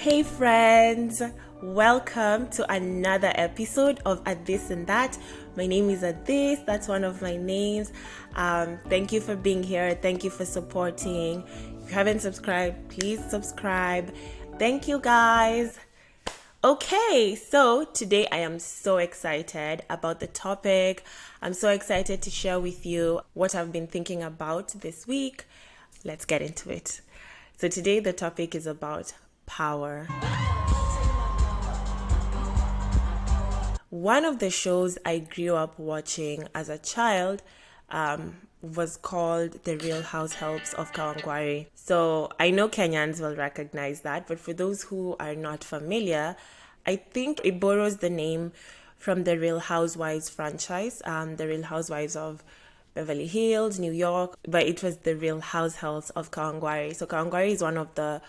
Hey friends, welcome to another episode of A This and That. My name is A This, that's one of my names. Thank you for being here, thank you for supporting. If you haven't subscribed, please subscribe. Thank you guys. Okay, so today I am so excited about the topic. I'm so excited to share with you what I've been thinking about this week. Let's get into it. So today the topic is about power. One of the shows I grew up watching as a child was called The Real Househelps of Kawangware. So I know Kenyans will recognize that, but for those who are not familiar, I think it borrows the name from the Real Housewives franchise, the Real Housewives of Beverly Hills, New York, but it was The Real Househelps of Kawangware. So Kawangware is one of the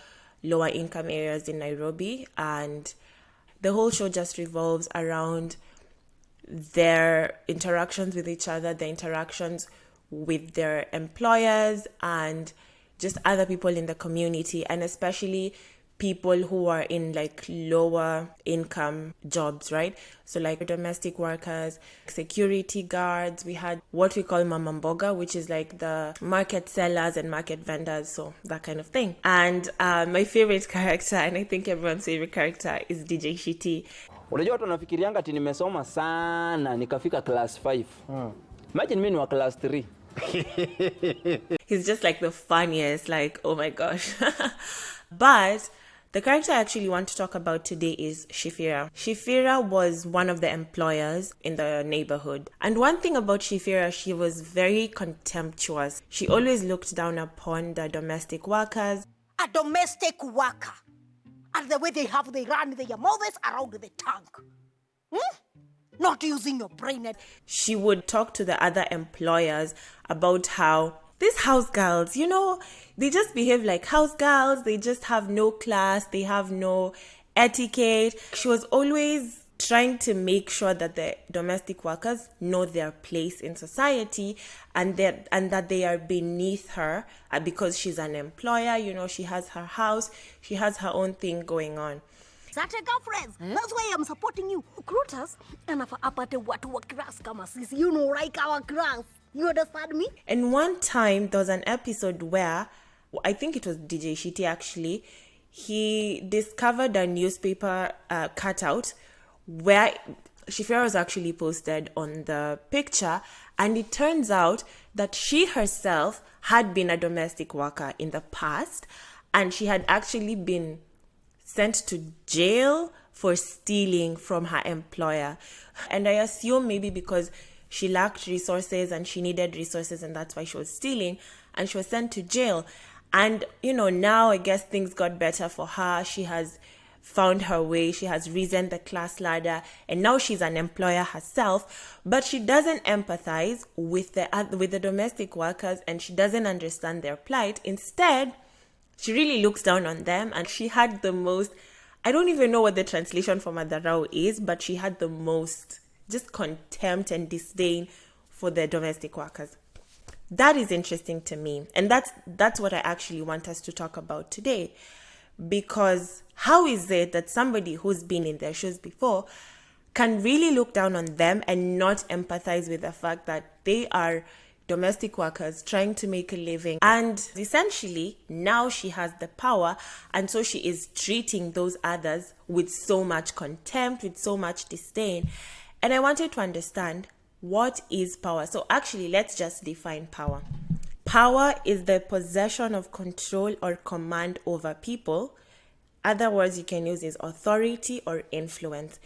lower income areas in Nairobi, and the whole show just revolves around their interactions with each other, their interactions with their employers and just other people in the community, and especially people who are in like lower income jobs, right? So like domestic workers, security guards. We had what we call mama mboga, which is like the market sellers and market vendors, so that kind of thing. And my favorite character, and I think everyone's favorite character, is DJ Shiti. Unajua watu wanafikirianga ati nimesoma sana nikafika class 5. Imagine mimi wa class 3. He's just like the funniest, like, oh my gosh. But the character I actually want to talk about today is Shifira. Shifira was one of the employers in the neighborhood. And one thing about Shifira, she was very contemptuous. She always looked down upon the domestic workers. A domestic worker. And the way they run their mouths around the tank. Not using your brain. She would talk to the other employers about how these house girls, you know, they just behave like house girls. They just have no class. They have no etiquette. She was always trying to make sure that the domestic workers know their place in society and that they are beneath her because she's an employer. You know, she has her house. She has her own thing going on. That's girlfriends. That's why I'm supporting you. Recruiters, and apate watu wa class kama sisi. You know, like our class. You understand me? And one time, there was an episode where, I think it was DJ Shiti actually, he discovered a newspaper cutout where Shifira was actually posted on the picture, and it turns out that she herself had been a domestic worker in the past, and she had actually been sent to jail for stealing from her employer. And I assume maybe because she lacked resources and she needed resources, and that's why she was stealing, and she was sent to jail. And, you know, now I guess things got better for her. She has found her way. She has risen the class ladder, and now she's an employer herself. But she doesn't empathize with the domestic workers, and she doesn't understand their plight. Instead, she really looks down on them, and she had the most, I don't even know what the translation for Madarao is, but she had the most just contempt and disdain for the domestic workers. That is interesting to me. And that's what I actually want us to talk about today. Because how is it that somebody who's been in their shoes before can really look down on them and not empathize with the fact that they are domestic workers trying to make a living? And essentially, now she has the power, and so she is treating those others with so much contempt, with so much disdain. And I wanted to understand, what is power? So actually, let's just define power. Power is the possession of control or command over people. Other words you can use is authority or influence.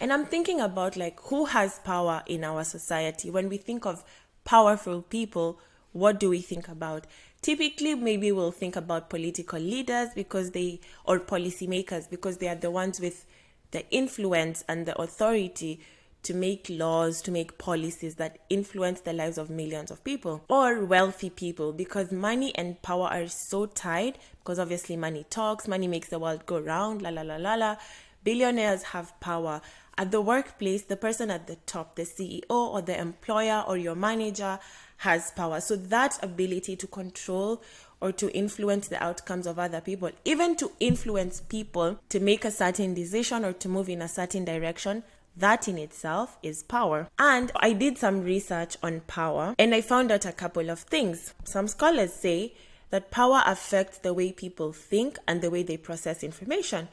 And I'm thinking about like who has power in our society. When we think of powerful people, what do we think about? Typically, maybe we'll think about political leaders or policymakers, because they are the ones with the influence and the authority to make laws, to make policies that influence the lives of millions of people. Or wealthy people, because money and power are so tied, because obviously money talks, money makes the world go round, la la la la la. Billionaires have power. At the workplace, the person at the top, the CEO or the employer or your manager, has power. So that ability to control or to influence the outcomes of other people, even to influence people to make a certain decision or to move in a certain direction, that in itself is power. And I did some research on power and I found out a couple of things. Some scholars say that power affects the way people think and the way they process information.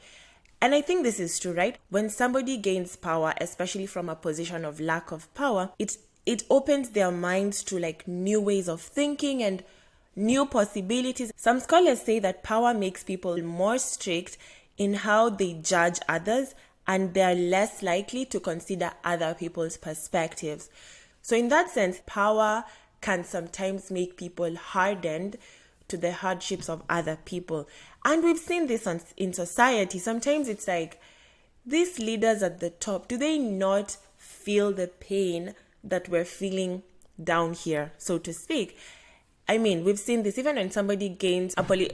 And I think this is true, right? When somebody gains power, especially from a position of lack of power, it opens their minds to like new ways of thinking and new possibilities. Some scholars say that power makes people more strict in how they judge others, and they're less likely to consider other people's perspectives. So in that sense, power can sometimes make people hardened to the hardships of other people. And we've seen this in society. Sometimes it's like, these leaders at the top, do they not feel the pain that we're feeling down here, so to speak? I mean, we've seen this even when somebody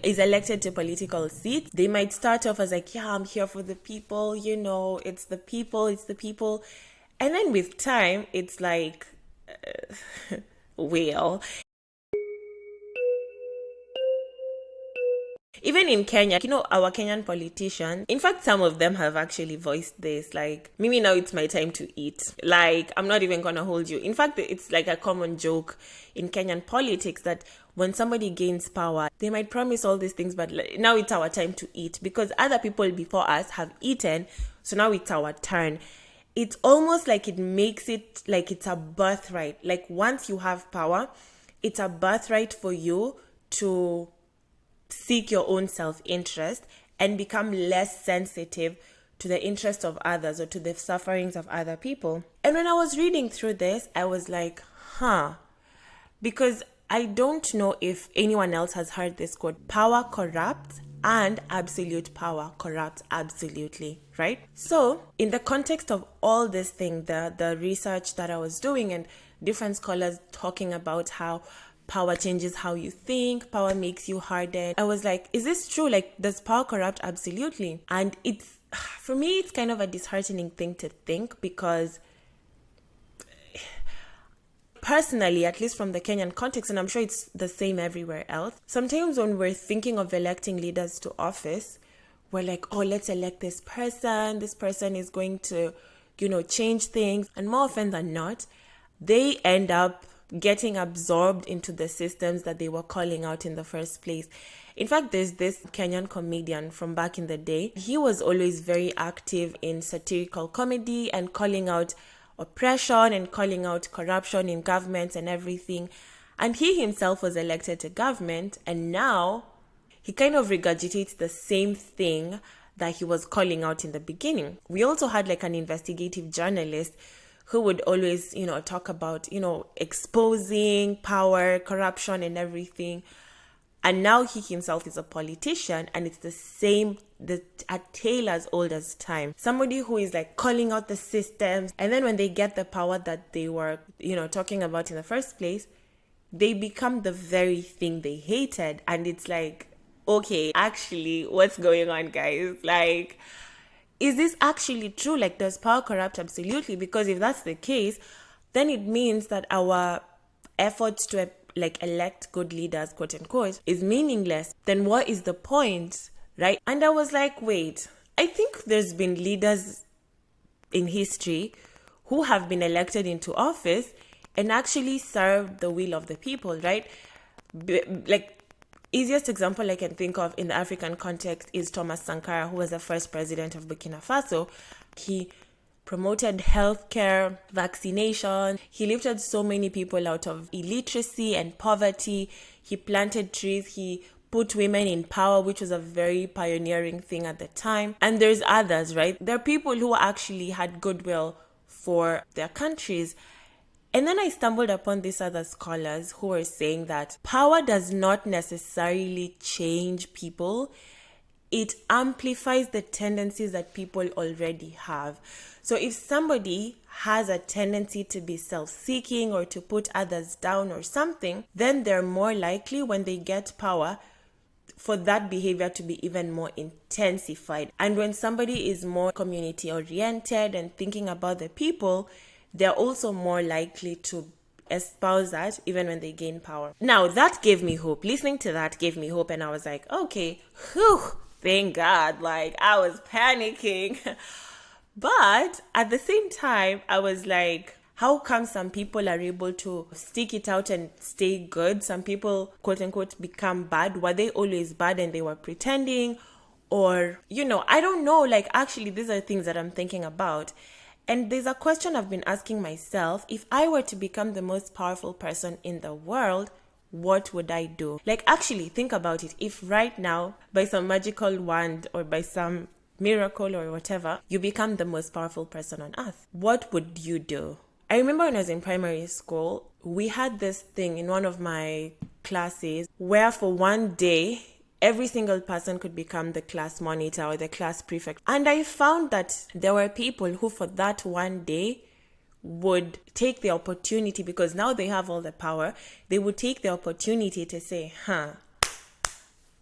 is elected to political seats. They might start off as like, yeah, I'm here for the people, it's the people. And then with time, it's like, well, even in Kenya, our Kenyan politicians, in fact, some of them have actually voiced this, like, Mimi, now it's my time to eat. Like, I'm not even going to hold you. In fact, it's like a common joke in Kenyan politics that when somebody gains power, they might promise all these things, but now it's our time to eat because other people before us have eaten. So now it's our turn. It's almost like it makes it like it's a birthright. Like once you have power, it's a birthright for you to seek your own self-interest and become less sensitive to the interest of others or to the sufferings of other people. And when I was reading through this, I was like, because I don't know if anyone else has heard this quote, power corrupts and absolute power corrupts absolutely, right? So in the context of all this thing, the research that I was doing and different scholars talking about how power changes how you think, power makes you harden, I was like, is this true? Like, does power corrupt? Absolutely. And for me, it's kind of a disheartening thing to think because personally, at least from the Kenyan context, and I'm sure it's the same everywhere else, sometimes when we're thinking of electing leaders to office, we're like, oh, let's elect this person. This person is going to, change things. And more often than not, they end up getting absorbed into the systems that they were calling out in the first place. In fact, there's this Kenyan comedian from back in the day. He was always very active in satirical comedy and calling out oppression and calling out corruption in governments and everything. And he himself was elected to government, and now he kind of regurgitates the same thing that he was calling out in the beginning. We also had like an investigative journalist who would always, talk about, exposing power, corruption and everything. And now he himself is a politician, and it's the same, a tale as old as time. Somebody who is like calling out the systems, and then when they get the power that they were, talking about in the first place, they become the very thing they hated. And it's like, okay, actually, what's going on, guys? Like, is this actually true? Like, does power corrupt? Absolutely. Because if that's the case, then it means that our efforts to elect good leaders, quote unquote, is meaningless. Then what is the point, right? And I was like, wait, I think there's been leaders in history who have been elected into office and actually served the will of the people, right? Easiest example I can think of in the African context is Thomas Sankara, who was the first president of Burkina Faso. He promoted healthcare, vaccination. He lifted so many people out of illiteracy and poverty. He planted trees. He put women in power, which was a very pioneering thing at the time. And there's others, right? There are people who actually had goodwill for their countries. And then I stumbled upon these other scholars who were saying that power does not necessarily change people. It amplifies the tendencies that people already have. So if somebody has a tendency to be self-seeking or to put others down or something, then they're more likely when they get power for that behavior to be even more intensified. And when somebody is more community oriented and thinking about the people, they're also more likely to espouse that even when they gain power. Now, that gave me hope. Listening to that gave me hope, and I was like, okay, whew, thank God. Like, I was panicking. But at the same time, I was like, how come some people are able to stick it out and stay good? Some people, quote unquote, become bad. Were they always bad and they were pretending? Or, I don't know. Like, actually, these are things that I'm thinking about. And there's a question I've been asking myself. If I were to become the most powerful person in the world, what would I do? Like, actually, think about it. If right now, by some magical wand or by some miracle or whatever, you become the most powerful person on earth, what would you do? I remember when I was in primary school, we had this thing in one of my classes where for one day, every single person could become the class monitor or the class prefect. And I found that there were people who for that one day would take the opportunity, because now they have all the power, they would take the opportunity to say,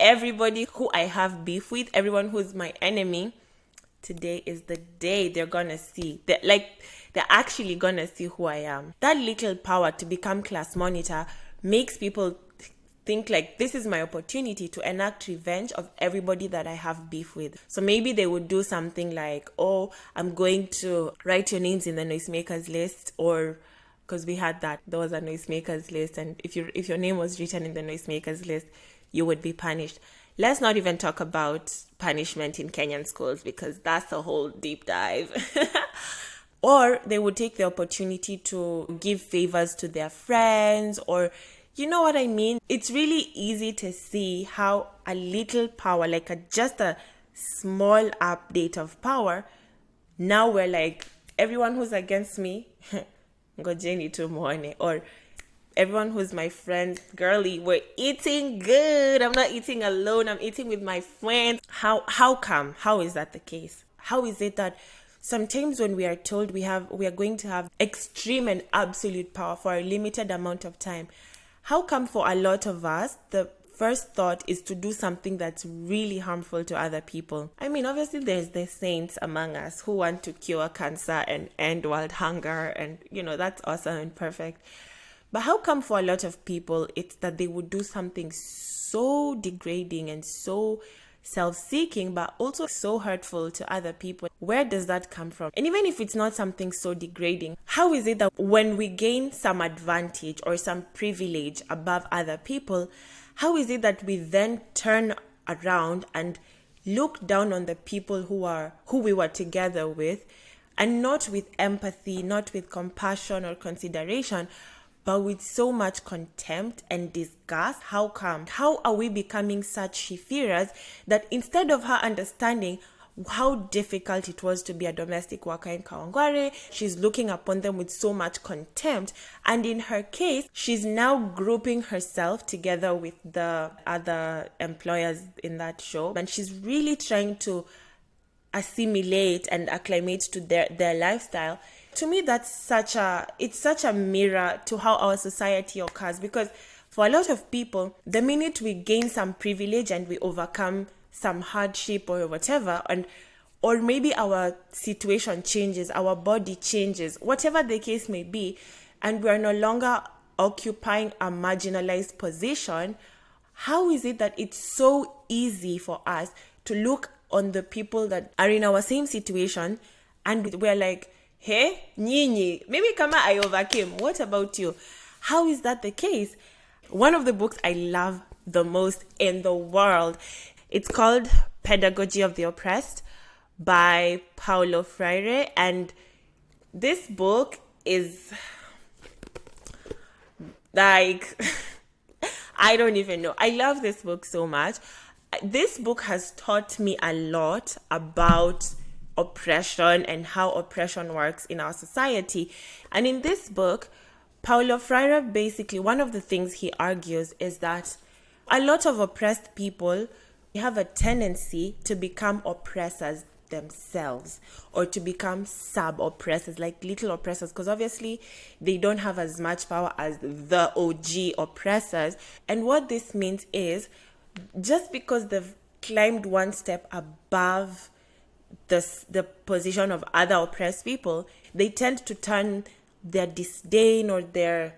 everybody who I have beef with, everyone who's my enemy, today is the day they're gonna see. They're actually gonna see who I am. That little power to become class monitor makes people think like, this is my opportunity to enact revenge of everybody that I have beef with. So maybe they would do something like, oh, I'm going to write your names in the noisemakers list, or because we had that, there was a noisemakers list, and if your name was written in the noisemakers list, you would be punished. Let's not even talk about punishment in Kenyan schools, because that's a whole deep dive. Or they would take the opportunity to give favors to their friends, or you know what I mean? It's really easy to see how a little power, like just a small update of power, now we're like, everyone who's against me, ngojeni tu muone, or everyone who's my friend, girly, we're eating good. I'm not eating alone. I'm eating with my friends. How come? How is that the case? How is it that sometimes when we are told we are going to have extreme and absolute power for a limited amount of time, how come for a lot of us, the first thought is to do something that's really harmful to other people? I mean, obviously there's the saints among us who want to cure cancer and end world hunger, and that's awesome and perfect. But how come for a lot of people, it's that they would do something so degrading and so self-seeking, but also so hurtful to other people? Where does that come from? And even if it's not something so degrading, how is it that when we gain some advantage or some privilege above other people, how is it that we then turn around and look down on the people who we were together with, and not with empathy, not with compassion or consideration, but with so much contempt and disgust? How come? How are we becoming such shifiras that instead of her understanding how difficult it was to be a domestic worker in Kawangware, she's looking upon them with so much contempt? And in her case, she's now grouping herself together with the other employers in that show, and she's really trying to assimilate and acclimate to their lifestyle. To me, it's such a mirror to how our society occurs, because for a lot of people, the minute we gain some privilege and we overcome some hardship or whatever, or maybe our situation changes, our body changes, whatever the case may be, and we are no longer occupying a marginalized position, how is it that it's so easy for us to look on the people that are in our same situation and we're like, hey, nyinyi, maybe kama I overcame, what about you? How is that the case? One of the books I love the most in the world, it's called Pedagogy of the Oppressed by Paulo Freire. And this book is like, I don't even know. I love this book so much. This book has taught me a lot about oppression and how oppression works in our society. And in this book, Paulo Freire, basically, one of the things he argues is that a lot of oppressed people have a tendency to become oppressors themselves, or to become sub-oppressors, like little oppressors, because obviously they don't have as much power as the OG oppressors. And what this means is, just because they've climbed one step above the position of other oppressed people, they tend to turn their disdain or their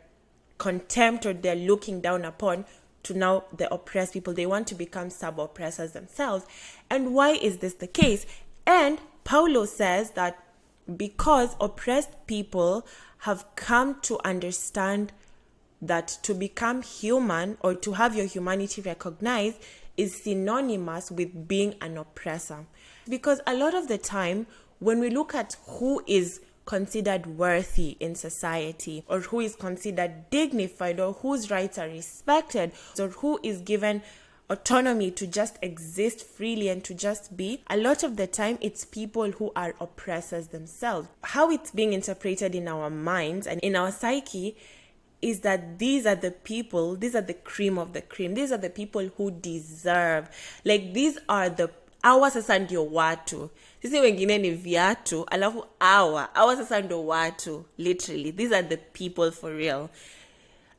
contempt or they're looking down upon to now the oppressed people. They want to become sub-oppressors themselves. And why is this the case? And Paulo says that because oppressed people have come to understand that to become human or to have your humanity recognized is synonymous with being an oppressor. Because a lot of the time, when we look at who is considered worthy in society, or who is considered dignified, or whose rights are respected, or who is given autonomy to just exist freely and to just be, a lot of the time it's people who are oppressors themselves. How it's being interpreted in our minds and in our psyche is that these are the people, these are the cream of the cream, these are the people who deserve, like these are the awa sasa ndio watu, sisi wengine ni viatu, alafu awa sasa ndio watu. Literally, these are the people for real.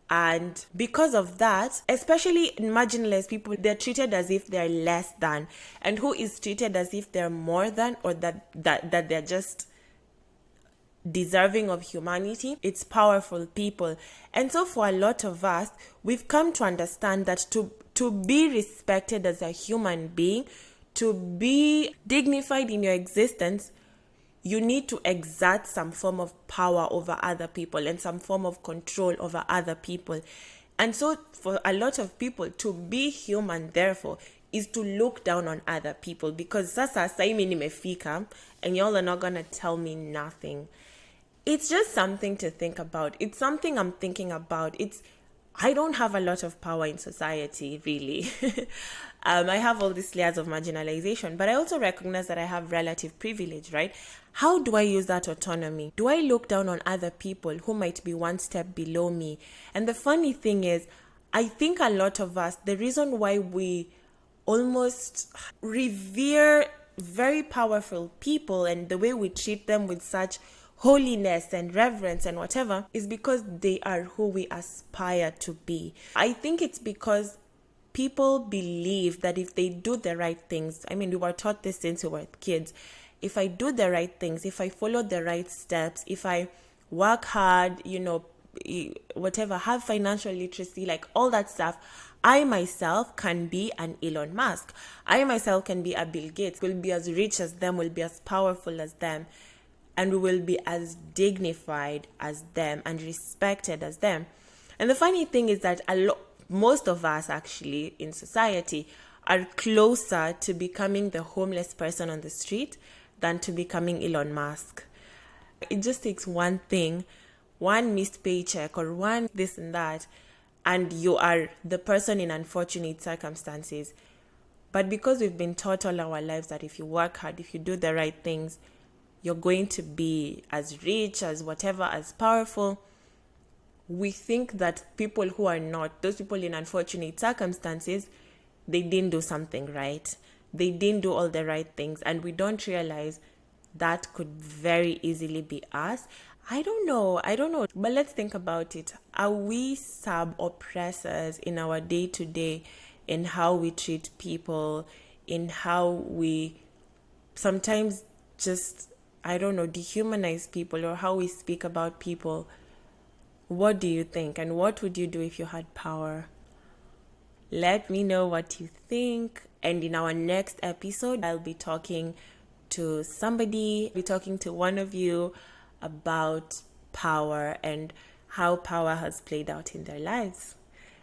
And because of that, especially marginalized people, they're treated as if they're less than. And who is treated as if they're more than, or that they're just deserving of humanity? It's powerful people. And so for a lot of us, we've come to understand that to be respected as a human being, to be dignified in your existence, you need to exert some form of power over other people and some form of control over other people. And so for a lot of people, to be human, therefore, is to look down on other people, because sasa saimi nimefika and y'all are not gonna tell me nothing. It's just something to think about. It's something I'm thinking about. I don't have a lot of power in society, really. I have all these layers of marginalization, but I also recognize that I have relative privilege, right? How do I use that autonomy? Do I look down on other people who might be one step below me? And the funny thing is, I think a lot of us, the reason why we almost revere very powerful people and the way we treat them with such holiness and reverence and whatever is because they are who we aspire to be. I think it's because people believe that if they do the right things, I mean, we were taught this since we were kids. If I do the right things, if I follow the right steps, if I work hard, whatever, have financial literacy, like all that stuff, I myself can be an Elon Musk. I myself can be a Bill Gates, will be as rich as them, will be as powerful as them, and we will be as dignified as them and respected as them. And the funny thing is that most of us actually in society are closer to becoming the homeless person on the street than to becoming Elon Musk. It just takes one thing, one missed paycheck or one this and that, and you are the person in unfortunate circumstances. But because we've been taught all our lives that if you work hard, if you do the right things, you're going to be as rich, as whatever, as powerful, we think that people who are not, those people in unfortunate circumstances, they didn't do something right. They didn't do all the right things. And we don't realize that could very easily be us. I don't know. But let's think about it. Are we sub-oppressors in our day-to-day, in how we treat people, in how we sometimes just, dehumanize people, or how we speak about people? What do you think? And what would you do if you had power? Let me know what you think. And in our next episode, I'll be talking to one of you about power and how power has played out in their lives.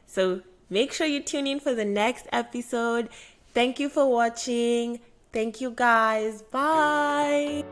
So make sure you tune in for the next episode. Thank you for watching. Thank you guys. Bye.